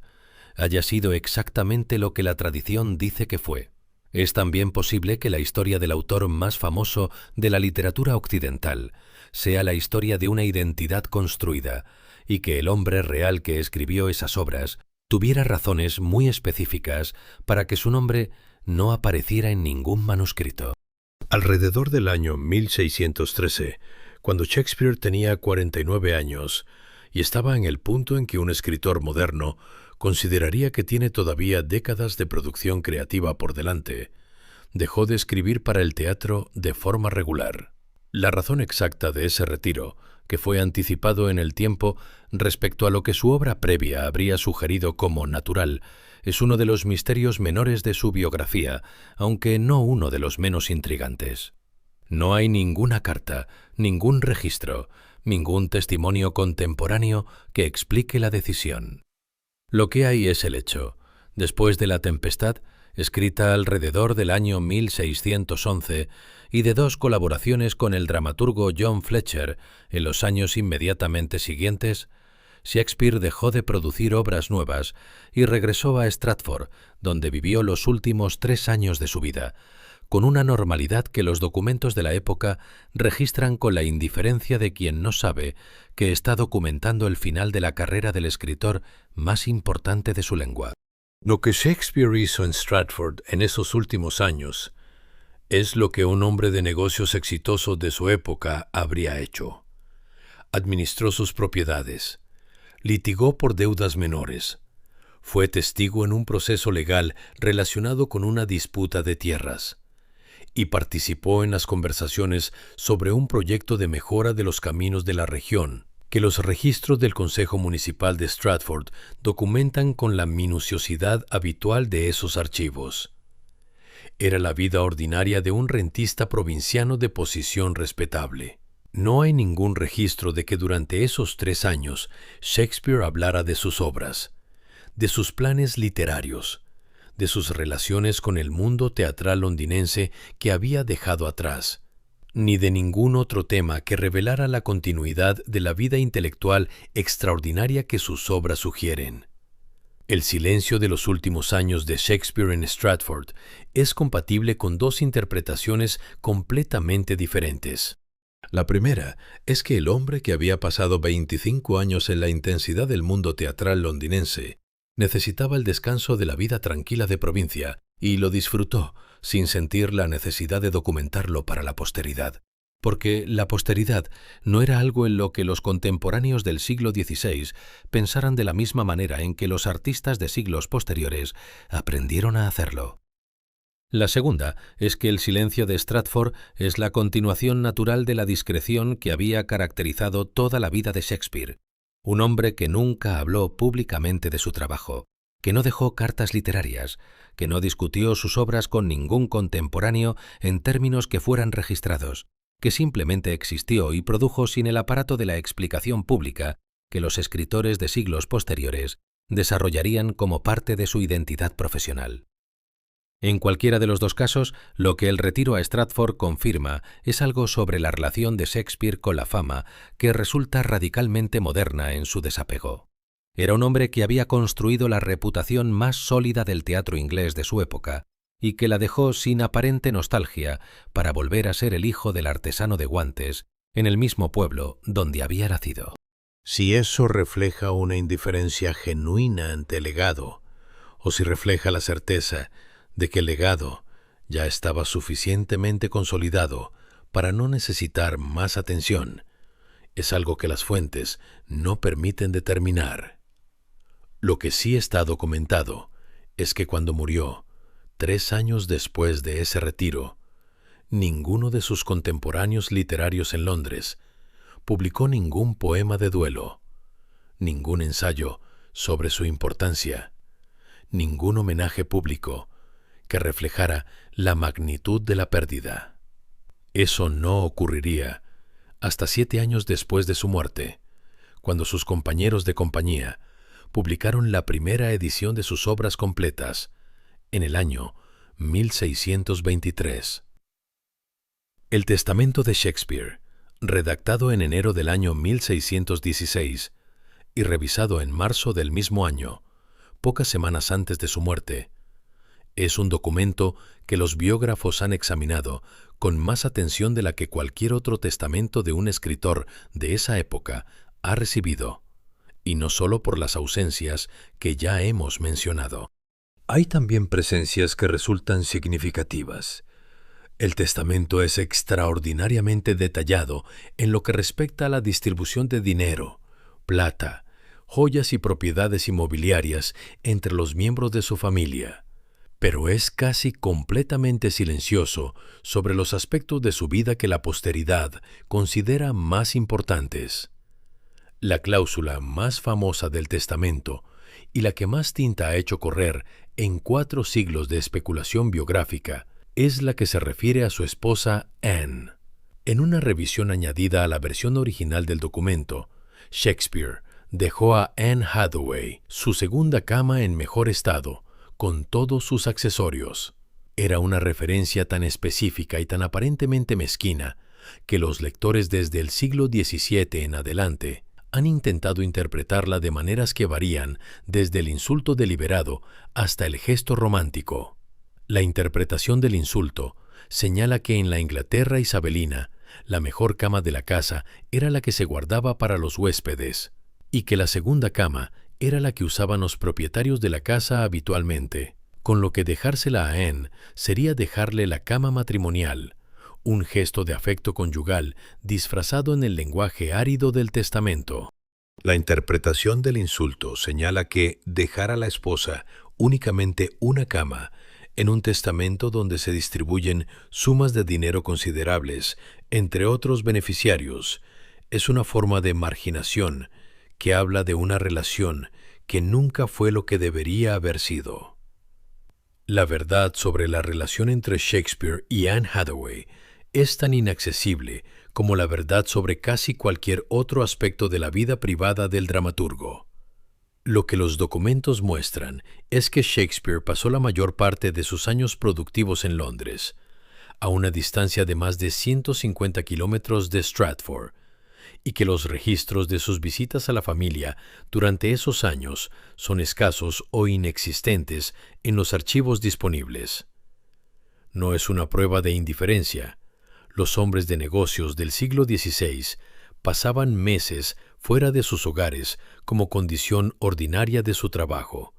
haya sido exactamente lo que la tradición dice que fue. Es también posible que la historia del autor más famoso de la literatura occidental sea la historia de una identidad construida y que el hombre real que escribió esas obras tuviera razones muy específicas para que su nombre no apareciera en ningún manuscrito. Alrededor del año 1613, cuando Shakespeare tenía 49 años y estaba en el punto en que un escritor moderno consideraría que tiene todavía décadas de producción creativa por delante, dejó de escribir para el teatro de forma regular. La razón exacta de ese retiro, que fue anticipado en el tiempo respecto a lo que su obra previa habría sugerido como natural, es uno de los misterios menores de su biografía, aunque no uno de los menos intrigantes. No hay ninguna carta, ningún registro, ningún testimonio contemporáneo que explique la decisión. Lo que hay es el hecho. Después de La Tempestad, escrita alrededor del año 1611, y de dos colaboraciones con el dramaturgo John Fletcher en los años inmediatamente siguientes, Shakespeare dejó de producir obras nuevas y regresó a Stratford, donde vivió los últimos 3 años de su vida, con una normalidad que los documentos de la época registran con la indiferencia de quien no sabe que está documentando el final de la carrera del escritor más importante de su lengua. Lo que Shakespeare hizo en Stratford en esos últimos años es lo que un hombre de negocios exitoso de su época habría hecho. Administró sus propiedades, litigó por deudas menores, fue testigo en un proceso legal relacionado con una disputa de tierras, y participó en las conversaciones sobre un proyecto de mejora de los caminos de la región, que los registros del Consejo Municipal de Stratford documentan con la minuciosidad habitual de esos archivos. Era la vida ordinaria de un rentista provinciano de posición respetable. No hay ningún registro de que durante esos 3 años Shakespeare hablara de sus obras, de sus planes literarios, de sus relaciones con el mundo teatral londinense que había dejado atrás, ni de ningún otro tema que revelara la continuidad de la vida intelectual extraordinaria que sus obras sugieren. El silencio de los últimos años de Shakespeare en Stratford es compatible con 2 interpretaciones completamente diferentes. La primera es que el hombre que había pasado 25 años en la intensidad del mundo teatral londinense necesitaba el descanso de la vida tranquila de provincia y lo disfrutó sin sentir la necesidad de documentarlo para la posteridad, porque la posteridad no era algo en lo que los contemporáneos del siglo XVI pensaran de la misma manera en que los artistas de siglos posteriores aprendieron a hacerlo. La segunda es que el silencio de Stratford es la continuación natural de la discreción que había caracterizado toda la vida de Shakespeare, un hombre que nunca habló públicamente de su trabajo, que no dejó cartas literarias, que no discutió sus obras con ningún contemporáneo en términos que fueran registrados, que simplemente existió y produjo sin el aparato de la explicación pública que los escritores de siglos posteriores desarrollarían como parte de su identidad profesional. En cualquiera de los 2 casos, lo que el retiro a Stratford confirma es algo sobre la relación de Shakespeare con la fama que resulta radicalmente moderna en su desapego. Era un hombre que había construido la reputación más sólida del teatro inglés de su época y que la dejó sin aparente nostalgia para volver a ser el hijo del artesano de guantes en el mismo pueblo donde había nacido. Si eso refleja una indiferencia genuina ante el legado, o si refleja la certeza de que el legado ya estaba suficientemente consolidado para no necesitar más atención, es algo que las fuentes no permiten determinar. Lo que sí está documentado es que cuando murió, 3 años después de ese retiro, ninguno de sus contemporáneos literarios en Londres publicó ningún poema de duelo, ningún ensayo sobre su importancia, ningún homenaje público que reflejara la magnitud de la pérdida. Eso no ocurriría hasta 7 años después de su muerte, cuando sus compañeros de compañía publicaron la primera edición de sus obras completas, en el año 1623. El testamento de Shakespeare, redactado en enero del año 1616 y revisado en marzo del mismo año, pocas semanas antes de su muerte, es un documento que los biógrafos han examinado con más atención de la que cualquier otro testamento de un escritor de esa época ha recibido, y no solo por las ausencias que ya hemos mencionado. Hay también presencias que resultan significativas. El testamento es extraordinariamente detallado en lo que respecta a la distribución de dinero, plata, joyas y propiedades inmobiliarias entre los miembros de su familia, pero es casi completamente silencioso sobre los aspectos de su vida que la posteridad considera más importantes. La cláusula más famosa del testamento y la que más tinta ha hecho correr en 4 siglos de especulación biográfica es la que se refiere a su esposa Anne. En una revisión añadida a la versión original del documento, Shakespeare dejó a Anne Hathaway su segunda cama en mejor estado, con todos sus accesorios. Era una referencia tan específica y tan aparentemente mezquina que los lectores desde el siglo XVII en adelante han intentado interpretarla de maneras que varían desde el insulto deliberado hasta el gesto romántico. La interpretación del insulto señala que en la Inglaterra isabelina, la mejor cama de la casa era la que se guardaba para los huéspedes, y que la segunda cama era la que usaban los propietarios de la casa habitualmente, con lo que dejársela a Anne sería dejarle la cama matrimonial, un gesto de afecto conyugal disfrazado en el lenguaje árido del testamento. La interpretación del insulto señala que dejar a la esposa únicamente una cama en un testamento donde se distribuyen sumas de dinero considerables entre otros beneficiarios es una forma de marginación que habla de una relación que nunca fue lo que debería haber sido. La verdad sobre la relación entre Shakespeare y Anne Hathaway es tan inaccesible como la verdad sobre casi cualquier otro aspecto de la vida privada del dramaturgo. Lo que los documentos muestran es que Shakespeare pasó la mayor parte de sus años productivos en Londres, a una distancia de más de 150 kilómetros de Stratford, y que los registros de sus visitas a la familia durante esos años son escasos o inexistentes en los archivos disponibles. No es una prueba de indiferencia. Los hombres de negocios del siglo XVI pasaban meses fuera de sus hogares como condición ordinaria de su trabajo,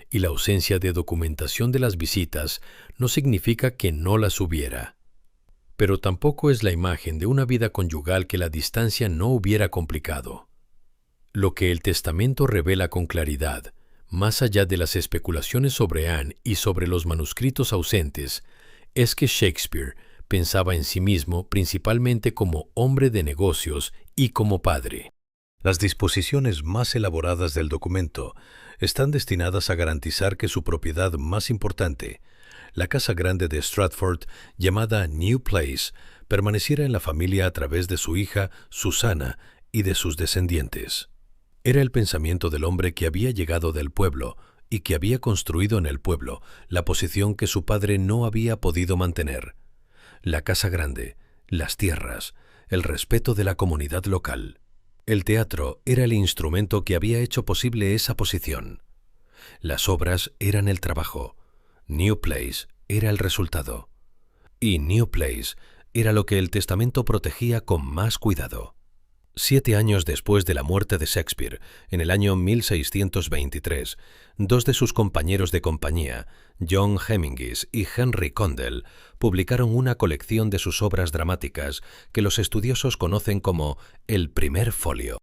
y la ausencia de documentación de las visitas no significa que no las hubiera. Pero tampoco es la imagen de una vida conyugal que la distancia no hubiera complicado. Lo que el testamento revela con claridad, más allá de las especulaciones sobre Anne y sobre los manuscritos ausentes, es que Shakespeare pensaba en sí mismo principalmente como hombre de negocios y como padre. Las disposiciones más elaboradas del documento están destinadas a garantizar que su propiedad más importante, la casa grande de Stratford, llamada New Place, permaneciera en la familia a través de su hija Susana y de sus descendientes. Era el pensamiento del hombre que había llegado del pueblo y que había construido en el pueblo la posición que su padre no había podido mantener. La casa grande, las tierras, el respeto de la comunidad local. El teatro era el instrumento que había hecho posible esa posición. Las obras eran el trabajo. New Place era el resultado. Y New Place era lo que el testamento protegía con más cuidado. 7 años después de la muerte de Shakespeare, en el año 1623, dos de sus compañeros de compañía, John Hemmingis y Henry Condell, publicaron una colección de sus obras dramáticas que los estudiosos conocen como el Primer Folio.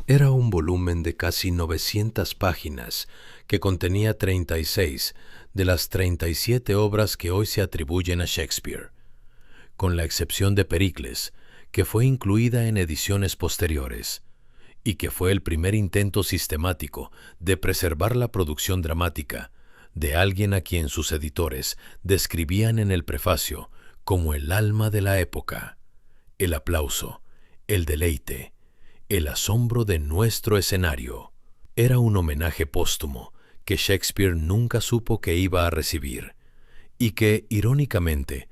Era un volumen de casi 900 páginas que contenía 36 de las 37 obras que hoy se atribuyen a Shakespeare, con la excepción de Pericles, que fue incluida en ediciones posteriores, y que fue el primer intento sistemático de preservar la producción dramática de alguien a quien sus editores describían en el prefacio como el alma de la época, el aplauso, el deleite, el asombro de nuestro escenario. Era un homenaje póstumo que Shakespeare nunca supo que iba a recibir, y que, irónicamente,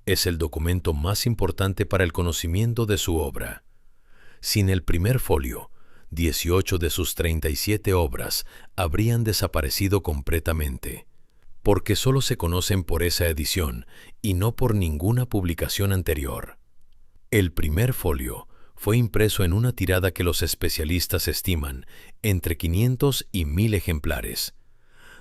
es el documento más importante para el conocimiento de su obra. Sin el Primer Folio, 18 de sus 37 obras habrían desaparecido completamente, porque solo se conocen por esa edición y no por ninguna publicación anterior. El Primer Folio fue impreso en una tirada que los especialistas estiman entre 500 y 1000 ejemplares.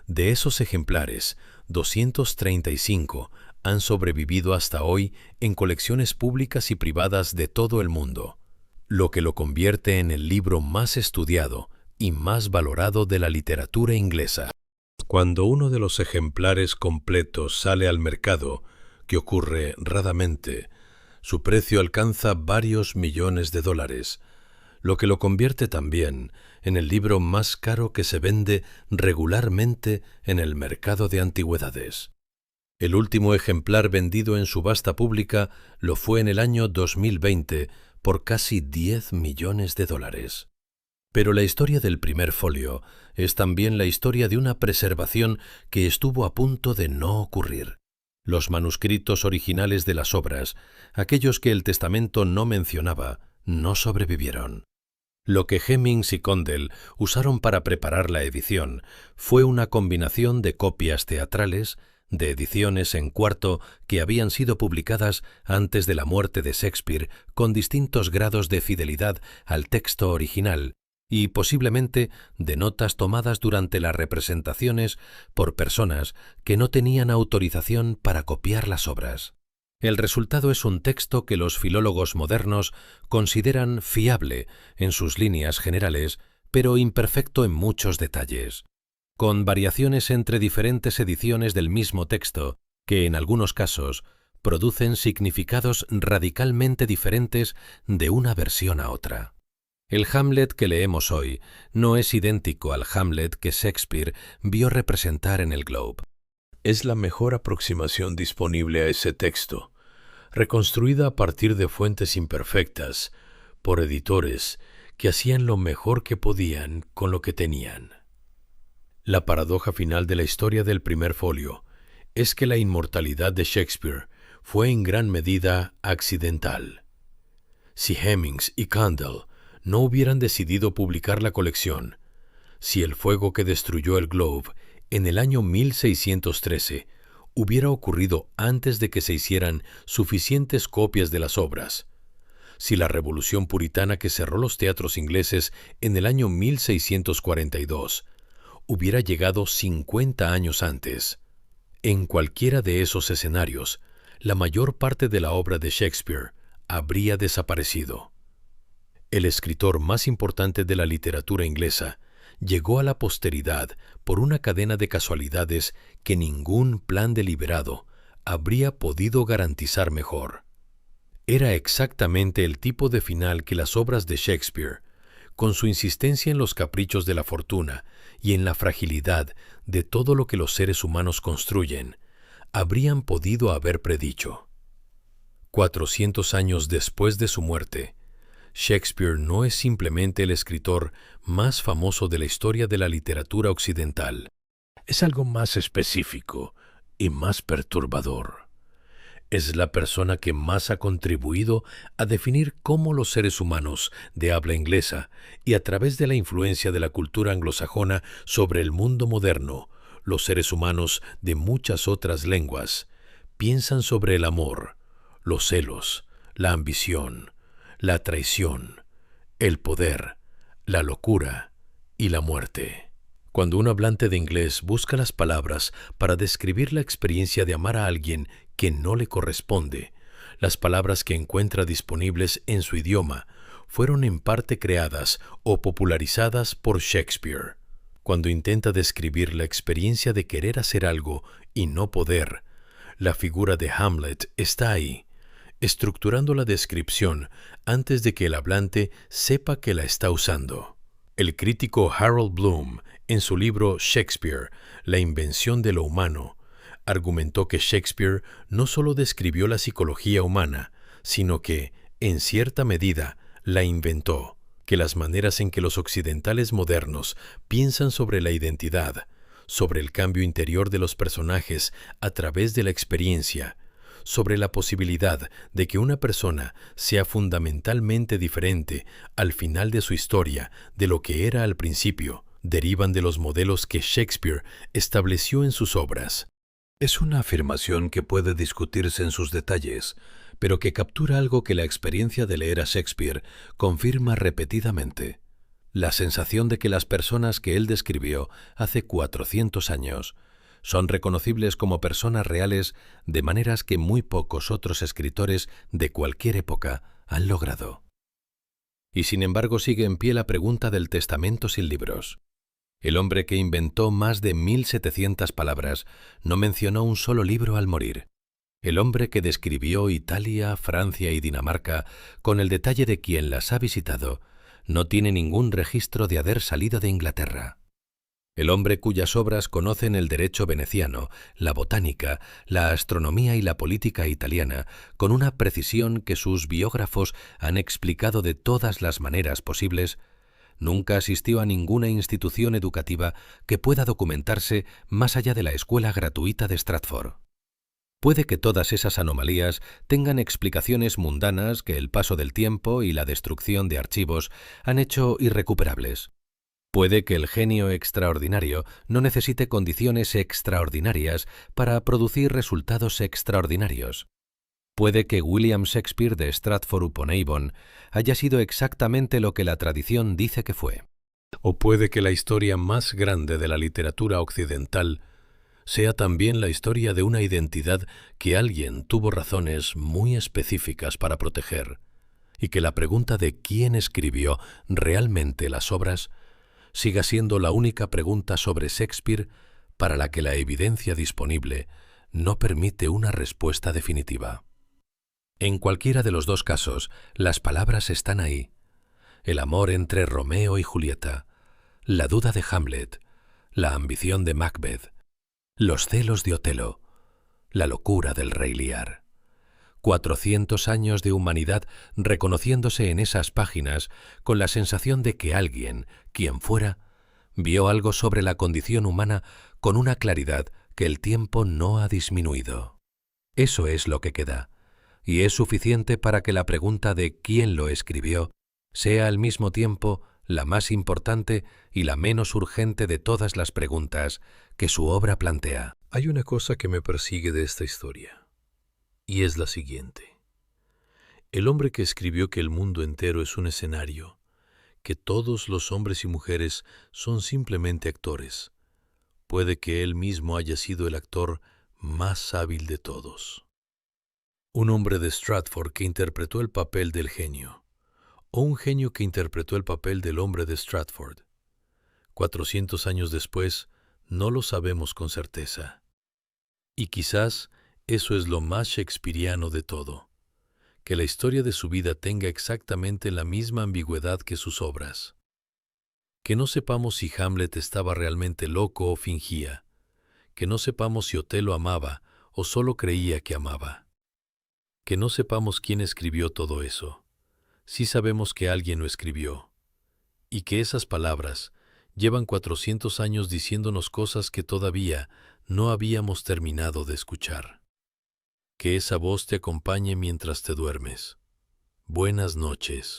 De esos ejemplares, 235 han sobrevivido hasta hoy en colecciones públicas y privadas de todo el mundo, lo que lo convierte en el libro más estudiado y más valorado de la literatura inglesa. Cuando uno de los ejemplares completos sale al mercado, que ocurre raramente, su precio alcanza varios millones de dólares, lo que lo convierte también en el libro más caro que se vende regularmente en el mercado de antigüedades. El último ejemplar vendido en subasta pública lo fue en el año 2020 por casi 10 millones de dólares. Pero la historia del Primer Folio es también la historia de una preservación que estuvo a punto de no ocurrir. Los manuscritos originales de las obras, aquellos que el testamento no mencionaba, no sobrevivieron. Lo que Hemmings y Condell usaron para preparar la edición fue una combinación de copias teatrales, de ediciones en cuarto que habían sido publicadas antes de la muerte de Shakespeare con distintos grados de fidelidad al texto original y posiblemente de notas tomadas durante las representaciones por personas que no tenían autorización para copiar las obras. El resultado es un texto que los filólogos modernos consideran fiable en sus líneas generales, pero imperfecto en muchos detalles, con variaciones entre diferentes ediciones del mismo texto que, en algunos casos, producen significados radicalmente diferentes de una versión a otra. El Hamlet que leemos hoy no es idéntico al Hamlet que Shakespeare vio representar en el Globe. es la mejor aproximación disponible a ese texto, reconstruida a partir de fuentes imperfectas, por editores que hacían lo mejor que podían con lo que tenían. La paradoja final de la historia del primer folio es que la inmortalidad de Shakespeare fue en gran medida accidental. Si Hemmings y Condell no hubieran decidido publicar la colección, si el fuego que destruyó el Globe en el año 1613 hubiera ocurrido antes de que se hicieran suficientes copias de las obras, si la revolución puritana que cerró los teatros ingleses en el año 1642 hubiera llegado 50 años antes, en cualquiera de esos escenarios, la mayor parte de la obra de Shakespeare habría desaparecido. El escritor más importante de la literatura inglesa llegó a la posteridad por una cadena de casualidades que ningún plan deliberado habría podido garantizar mejor. Era exactamente el tipo de final que las obras de Shakespeare, con su insistencia en los caprichos de la fortuna y en la fragilidad de todo lo que los seres humanos construyen, habrían podido haber predicho. 400 años después de su muerte, Shakespeare no es simplemente el escritor más famoso de la historia de la literatura occidental. Es algo más específico y más perturbador. Es la persona que más ha contribuido a definir cómo los seres humanos de habla inglesa y a través de la influencia de la cultura anglosajona sobre el mundo moderno, los seres humanos de muchas otras lenguas, piensan sobre el amor, los celos, la ambición, la traición, el poder, la locura y la muerte. Cuando un hablante de inglés busca las palabras para describir la experiencia de amar a alguien que no le corresponde, las palabras que encuentra disponibles en su idioma fueron en parte creadas o popularizadas por Shakespeare. Cuando intenta describir la experiencia de querer hacer algo y no poder, la figura de Hamlet está ahí, estructurando la descripción antes de que el hablante sepa que la está usando. El crítico Harold Bloom, en su libro Shakespeare, La invención de lo humano, argumentó que Shakespeare no solo describió la psicología humana, sino que, en cierta medida, la inventó, que las maneras en que los occidentales modernos piensan sobre la identidad, sobre el cambio interior de los personajes a través de la experiencia, sobre la posibilidad de que una persona sea fundamentalmente diferente al final de su historia de lo que era al principio, derivan de los modelos que Shakespeare estableció en sus obras. Es una afirmación que puede discutirse en sus detalles, pero que captura algo que la experiencia de leer a Shakespeare confirma repetidamente: la sensación de que las personas que él describió hace 400 años son reconocibles como personas reales de maneras que muy pocos otros escritores de cualquier época han logrado. Y sin embargo sigue en pie la pregunta del testamento sin libros. El hombre que inventó más de 1700 palabras no mencionó un solo libro al morir. El hombre que describió Italia, Francia y Dinamarca con el detalle de quien las ha visitado no tiene ningún registro de haber salido de Inglaterra. El hombre cuyas obras conocen el derecho veneciano, la botánica, la astronomía y la política italiana con una precisión que sus biógrafos han explicado de todas las maneras posibles, nunca asistió a ninguna institución educativa que pueda documentarse más allá de la escuela gratuita de Stratford. Puede que todas esas anomalías tengan explicaciones mundanas que el paso del tiempo y la destrucción de archivos han hecho irrecuperables. Puede que el genio extraordinario no necesite condiciones extraordinarias para producir resultados extraordinarios. Puede que William Shakespeare de Stratford-upon-Avon haya sido exactamente lo que la tradición dice que fue. O puede que la historia más grande de la literatura occidental sea también la historia de una identidad que alguien tuvo razones muy específicas para proteger, y que la pregunta de quién escribió realmente las obras siga siendo la única pregunta sobre Shakespeare para la que la evidencia disponible no permite una respuesta definitiva. En cualquiera de los dos casos, las palabras están ahí: el amor entre Romeo y Julieta, la duda de Hamlet, la ambición de Macbeth, Los celos de Otelo, la locura del rey Lear. 400 años de humanidad reconociéndose en esas páginas con la sensación de que alguien, quien fuera, vio algo sobre la condición humana con una claridad que el tiempo no ha disminuido. Eso es lo que queda, y es suficiente para que la pregunta de quién lo escribió sea al mismo tiempo la más importante y la menos urgente de todas las preguntas que su obra plantea. Hay una cosa que me persigue de esta historia, y es la siguiente. El hombre que escribió que el mundo entero es un escenario, que todos los hombres y mujeres son simplemente actores, puede que él mismo haya sido el actor más hábil de todos. Un hombre de Stratford que interpretó el papel del genio, o un genio que interpretó el papel del hombre de Stratford. 400 años después, no lo sabemos con certeza. Y quizás eso es lo más shakespeariano de todo, que la historia de su vida tenga exactamente la misma ambigüedad que sus obras. Que no sepamos si Hamlet estaba realmente loco o fingía, que no sepamos si Otelo amaba o solo creía que amaba. Que no sepamos quién escribió todo eso. Sí sabemos que alguien lo escribió, y que esas palabras llevan 400 años diciéndonos cosas que todavía no habíamos terminado de escuchar. Que esa voz te acompañe mientras te duermes. Buenas noches.